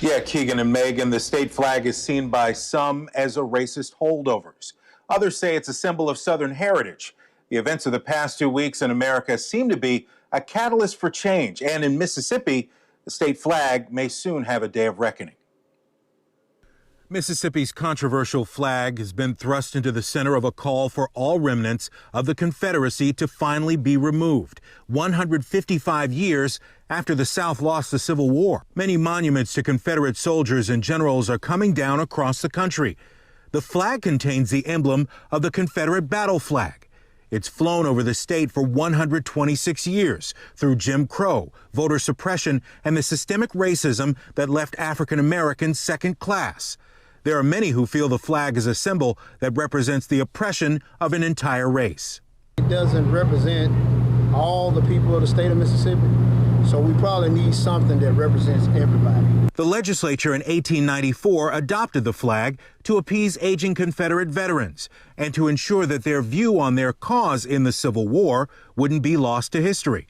Yeah, Keegan and Megan, the state flag is seen by some as a racist holdovers. Others say it's a symbol of Southern heritage. The events of the past 2 weeks in America seem to be a catalyst for change. And in Mississippi, the state flag may soon have a day of reckoning. Mississippi's controversial flag has been thrust into the center of a call for all remnants of the Confederacy to finally be removed, 155 years after the South lost the Civil War. Many monuments to Confederate soldiers and generals are coming down across the country. The flag contains the emblem of the Confederate battle flag. It's flown over the state for 126 years through Jim Crow, voter suppression, and the systemic racism that left African Americans second class. There are many who feel the flag is a symbol that represents the oppression of an entire race. It doesn't represent all the people of the state of Mississippi, so we probably need something that represents everybody. The legislature in 1894 adopted the flag to appease aging Confederate veterans and to ensure that their view on their cause in the Civil War wouldn't be lost to history.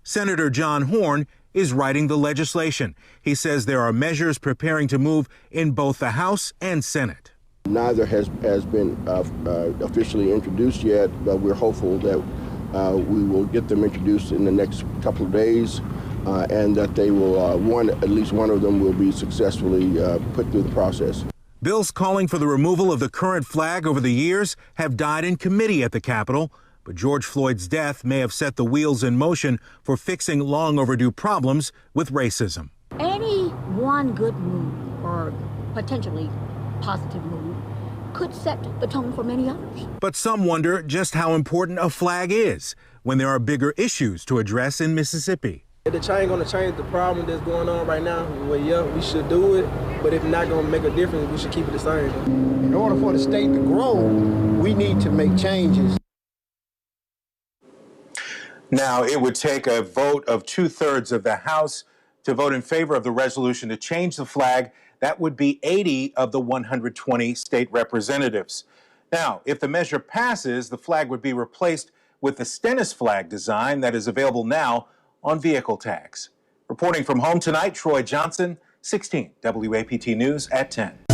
Senator John Horhn is writing the legislation. He says there are measures preparing to move in both the House and Senate. Neither has been officially introduced yet, but we're hopeful that we will get them introduced in the next couple of days, and that they will, at least one of them will be successfully put through the process. Bills calling for the removal of the current flag over the years have died in committee at the Capitol. But George Floyd's death may have set the wheels in motion for fixing long overdue problems with racism. Any one good move, or potentially positive move, could set the tone for many others. But some wonder just how important a flag is when there are bigger issues to address in Mississippi. If the change going to change the problem that's going on right now, well, yeah, we should do it. But if not going to make a difference, we should keep it the same. In order for the state to grow, we need to make changes. Now, it would take a vote of 2/3 of the House to vote in favor of the resolution to change the flag. That would be 80 of the 120 state representatives. Now, if the measure passes, the flag would be replaced with the Stennis flag design that is available now on vehicle tags. Reporting from home tonight, Troy Johnson, 16 WAPT News at 10.